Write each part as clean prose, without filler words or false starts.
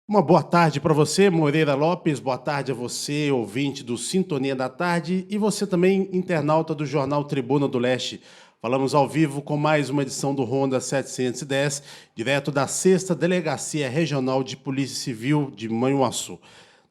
Uma boa tarde para você, Moreira Lopes. Boa tarde a você, ouvinte do Sintonia da Tarde, e você também, internauta do Jornal Tribuna do Leste. Falamos ao vivo com mais uma edição do Ronda 710, direto da 6ª Delegacia Regional de Polícia Civil de Manhuaçu.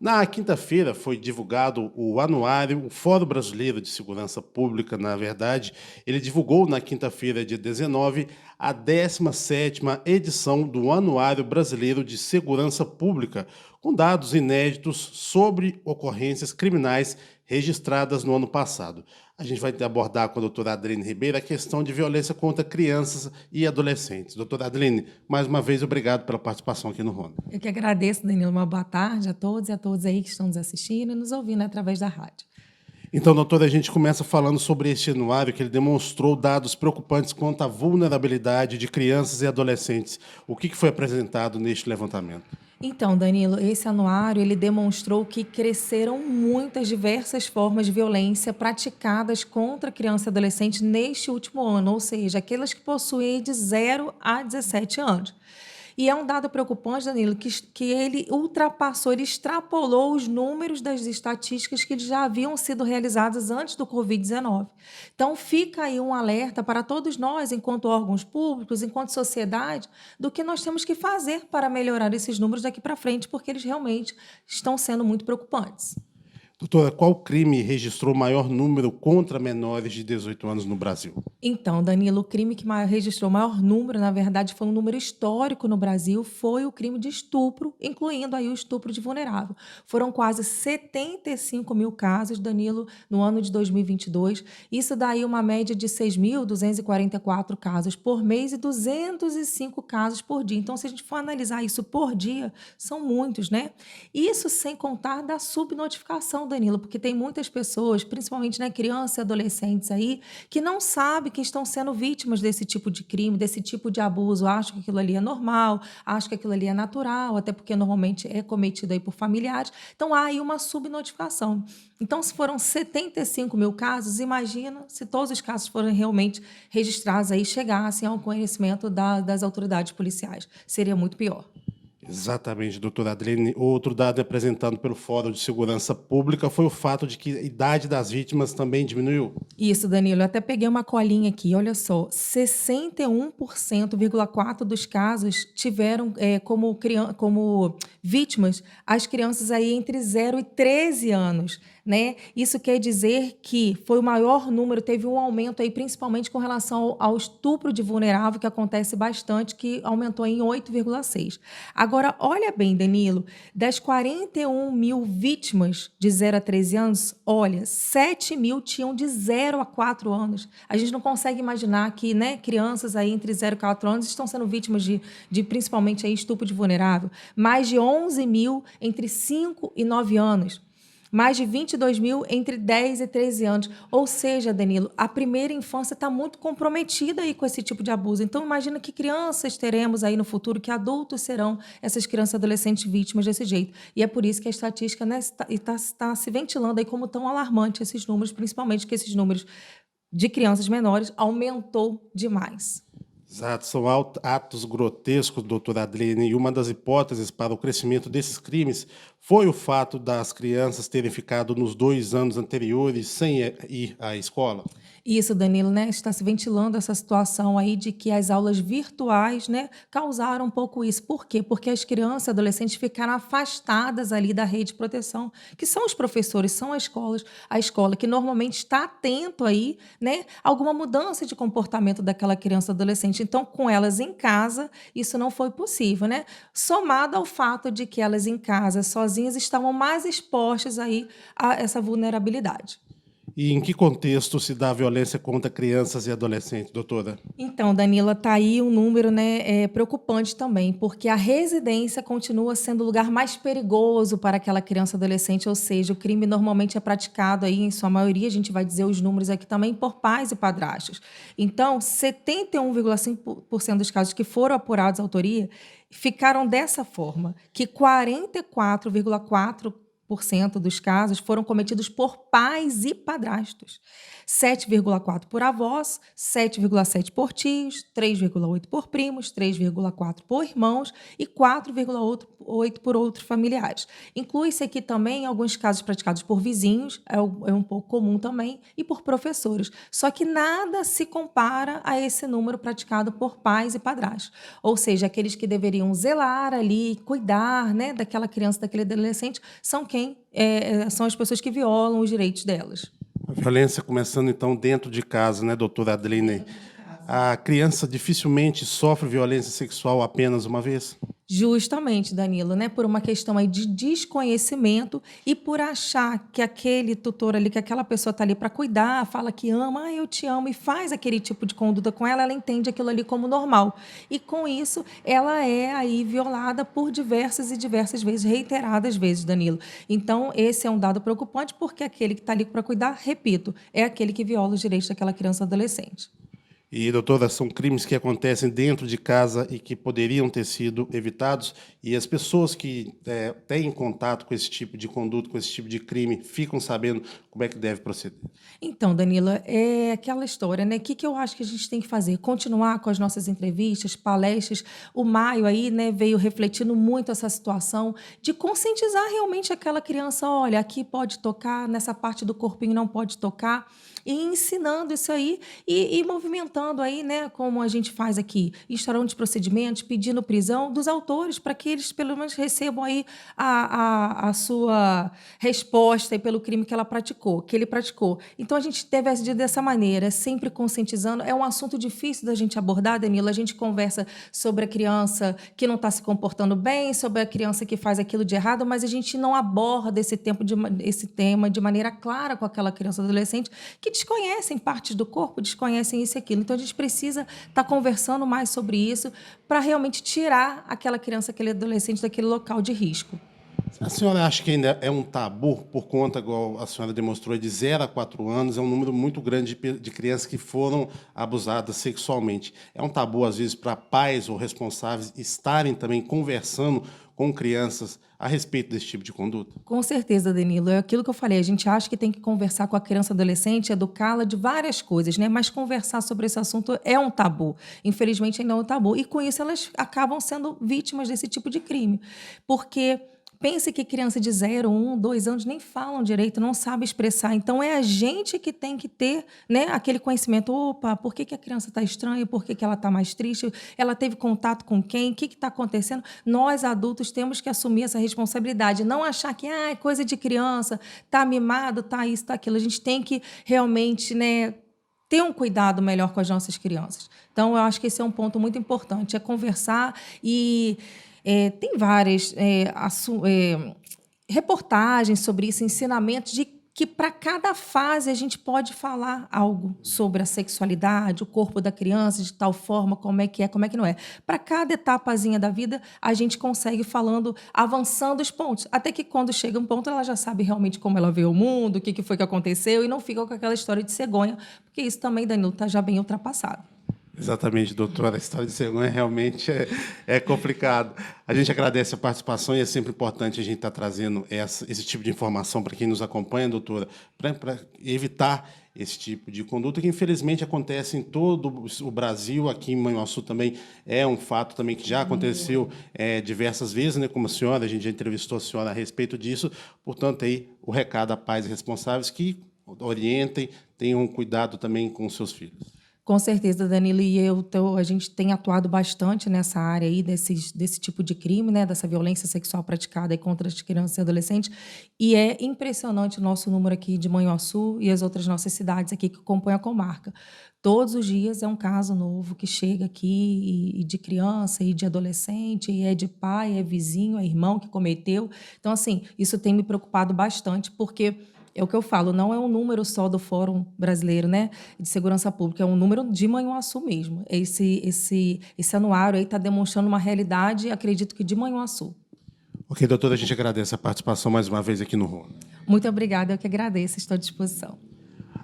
Na quinta-feira foi divulgado o anuário, o Fórum Brasileiro de Segurança Pública, na verdade, ele divulgou na quinta-feira, dia 19, a 17ª edição do Anuário Brasileiro de Segurança Pública, com dados inéditos sobre ocorrências criminais registradas no ano passado. A gente vai abordar com a doutora Adriane Ribeiro a questão de violência contra crianças e adolescentes. Doutora Adriane, mais uma vez, obrigado pela participação aqui no Ronda. Eu que agradeço, Danilo. Uma boa tarde a todos e a todas aí que estão nos assistindo e nos ouvindo através da rádio. Então, doutora, a gente começa falando sobre este anuário que ele demonstrou dados preocupantes quanto à vulnerabilidade de crianças e adolescentes. O que foi apresentado neste levantamento? Então, Danilo, esse anuário ele demonstrou que cresceram muitas diversas formas de violência praticadas contra criança e adolescente neste último ano, ou seja, aquelas que possuem de 0 a 17 anos. E é um dado preocupante, Danilo, que ele ultrapassou, ele extrapolou os números das estatísticas que já haviam sido realizadas antes do Covid-19. Então, fica aí um alerta para todos nós, enquanto órgãos públicos, enquanto sociedade, do que nós temos que fazer para melhorar esses números daqui para frente, porque eles realmente estão sendo muito preocupantes. Doutora, qual crime registrou maior número contra menores de 18 anos no Brasil? Então, Danilo, o crime que registrou o maior número, na verdade, foi um número histórico no Brasil, foi o crime de estupro, incluindo aí o estupro de vulnerável. Foram quase 75 mil casos, Danilo, no ano de 2022. Isso daí uma média de 6.244 casos por mês e 205 casos por dia. Então, se a gente for analisar isso por dia, são muitos, né? Isso sem contar da subnotificação, Danilo, porque tem muitas pessoas, principalmente, né, crianças e adolescentes aí, que não sabem que estão sendo vítimas desse tipo de crime, desse tipo de abuso, acham que aquilo ali é normal, acham que aquilo ali é natural, até porque normalmente é cometido aí por familiares. Então, há aí uma subnotificação. Então, se foram 75 mil casos, imagina se todos os casos forem realmente registrados aí, chegassem ao conhecimento das autoridades policiais. Seria muito pior. Exatamente, doutora Adriane. Outro dado apresentado pelo Fórum de Segurança Pública foi o fato de que a idade das vítimas também diminuiu. Isso, Danilo. Eu até peguei uma colinha aqui. Olha só, 61,4% dos casos tiveram como vítimas as crianças aí entre 0 e 13 anos, né? Isso quer dizer que foi o maior número, teve um aumento aí, principalmente com relação ao estupro de vulnerável, que acontece bastante, que aumentou em 8,6%. Agora, olha bem, Danilo, das 41 mil vítimas de 0 a 13 anos, olha, 7 mil tinham de 0 a 4 anos. A gente não consegue imaginar que, né, crianças aí entre 0 e 4 anos estão sendo vítimas de principalmente aí, estupro de vulnerável. Mais de 11 mil entre 5 e 9 anos. Mais de 22 mil entre 10 e 13 anos. Ou seja, Danilo, a primeira infância está muito comprometida aí com esse tipo de abuso. Então, imagina que crianças teremos aí no futuro, que adultos serão essas crianças e adolescentes vítimas desse jeito. E é por isso que a estatística, né, está se ventilando aí como tão alarmante esses números, principalmente que esses números de crianças menores aumentou demais. Exato, são atos grotescos, doutora Adriane, e uma das hipóteses para o crescimento desses crimes foi o fato das crianças terem ficado nos 2 anos anteriores sem ir à escola. Isso, Danilo, né? Está se ventilando essa situação aí de que as aulas virtuais, né, causaram um pouco isso. Por quê? Porque as crianças e adolescentes ficaram afastadas ali da rede de proteção, que são os professores, são as escolas, a escola que normalmente está atento aí, né, a alguma mudança de comportamento daquela criança ou adolescente. Então, com elas em casa, isso não foi possível, né? Somado ao fato de que elas em casa, sozinhas, estavam mais expostas aí a essa vulnerabilidade. E em que contexto se dá a violência contra crianças e adolescentes, doutora? Então, Danila, está aí um número, né, preocupante também, porque a residência continua sendo o lugar mais perigoso para aquela criança e adolescente, ou seja, o crime normalmente é praticado aí, em sua maioria, a gente vai dizer os números aqui também, por pais e padrastos. Então, 71,5% dos casos que foram apurados à autoria ficaram dessa forma, que 44,4% dos casos foram cometidos por pais e padrastos, 7,4 por avós, 7,7 por tios, 3,8 por primos, 3,4 por irmãos e 4,8 por outros familiares. Inclui-se aqui também alguns casos praticados por vizinhos, é um pouco comum também, e por professores. Só que nada se compara a esse número praticado por pais e padrastos. Ou seja, aqueles que deveriam zelar ali, cuidar, né, daquela criança, daquele adolescente, são as pessoas que violam os direitos delas. A violência começando, então, dentro de casa, né, doutora Adeline? A criança dificilmente sofre violência sexual apenas uma vez? Justamente, Danilo, né? Por uma questão aí de desconhecimento e por achar que aquele tutor ali, que aquela pessoa está ali para cuidar, fala que ama, eu te amo, e faz aquele tipo de conduta com ela, ela entende aquilo ali como normal. E com isso, ela é aí violada por diversas e diversas vezes, reiteradas vezes, Danilo. Então, esse é um dado preocupante, porque aquele que está ali para cuidar, repito, é aquele que viola os direitos daquela criança ou adolescente. E, doutora, são crimes que acontecem dentro de casa e que poderiam ter sido evitados, e as pessoas que têm contato com esse tipo de conduta, com esse tipo de crime, ficam sabendo como é que deve proceder. Então, Danila, é aquela história, né? O que eu acho que a gente tem que fazer? Continuar com as nossas entrevistas, palestras. O Maio aí, né, veio refletindo muito essa situação de conscientizar realmente aquela criança, olha, aqui pode tocar, nessa parte do corpinho não pode tocar, e ensinando isso aí e movimentando aí, né, como a gente faz aqui, instaurando os procedimentos, pedindo prisão dos autores para que eles pelo menos recebam aí a sua resposta aí pelo crime que ele praticou. Então a gente deve agir dessa maneira, sempre conscientizando. É um assunto difícil da gente abordar, Danilo. A gente conversa sobre a criança que não está se comportando bem, sobre a criança que faz aquilo de errado, mas a gente não aborda esse tema de maneira clara com aquela criança ou adolescente que desconhecem partes do corpo, desconhecem isso e aquilo. Então, a gente precisa estar conversando mais sobre isso para realmente tirar aquela criança, aquele adolescente daquele local de risco. A senhora acha que ainda é um tabu por conta, igual a senhora demonstrou, de 0 a 4 anos, é um número muito grande de crianças que foram abusadas sexualmente. É um tabu, às vezes, para pais ou responsáveis estarem também conversando com crianças a respeito desse tipo de conduta? Com certeza, Danilo. É aquilo que eu falei. A gente acha que tem que conversar com a criança e adolescente, educá-la de várias coisas, né? Mas conversar sobre esse assunto é um tabu. Infelizmente, ainda é um tabu. E com isso, elas acabam sendo vítimas desse tipo de crime. Porque pense que criança de 0, 1, 2 anos nem falam direito, não sabe expressar. Então, é a gente que tem que ter, né, aquele conhecimento. Opa, por que a criança está estranha? Por que ela está mais triste? Ela teve contato com quem? O que está acontecendo? Nós, adultos, temos que assumir essa responsabilidade. Não achar que é coisa de criança, está mimado, está isso, está aquilo. A gente tem que realmente, né, ter um cuidado melhor com as nossas crianças. Então, eu acho que esse é um ponto muito importante, é conversar e... tem várias reportagens sobre isso, ensinamentos de que para cada fase a gente pode falar algo sobre a sexualidade, o corpo da criança, de tal forma, como é, como é que não é. Para cada etapazinha da vida, a gente consegue falando, avançando os pontos. Até que quando chega um ponto, ela já sabe realmente como ela vê o mundo, o que foi que aconteceu, e não fica com aquela história de cegonha, porque isso também, Danilo, está já bem ultrapassado. Exatamente, doutora. A história de cegonha realmente é complicado. A gente agradece a participação e é sempre importante a gente estar trazendo esse tipo de informação para quem nos acompanha, doutora, para evitar esse tipo de conduta que, infelizmente, acontece em todo o Brasil. Aqui em Manhuaçu também é um fato também que já aconteceu diversas vezes, né? Como a gente já entrevistou a senhora a respeito disso. Portanto, aí o recado a pais responsáveis que orientem, tenham cuidado também com os seus filhos. Com certeza, Danilo, e a gente tem atuado bastante nessa área aí desse tipo de crime, né, dessa violência sexual praticada aí contra as crianças e adolescentes, e é impressionante o nosso número aqui de Manhuaçu e as outras nossas cidades aqui que compõem a comarca. Todos os dias é um caso novo que chega aqui, e de criança, e de adolescente, e é de pai, é vizinho, é irmão que cometeu. Então, assim, isso tem me preocupado bastante, porque... é o que eu falo, não é um número só do Fórum Brasileiro, né, de Segurança Pública, é um número de Manhuaçu mesmo. Esse anuário aí está demonstrando uma realidade, acredito que de Manhuaçu. Ok, doutora, a gente agradece a participação mais uma vez aqui no Ronda. Muito obrigada, eu que agradeço, estou à disposição.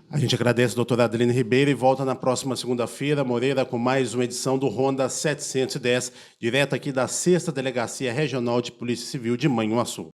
A gente agradece a doutora Adeline Ribeiro e volta na próxima segunda-feira, Moreira, com mais uma edição do Ronda 710, direto aqui da 6ª Delegacia Regional de Polícia Civil de Manhuaçu.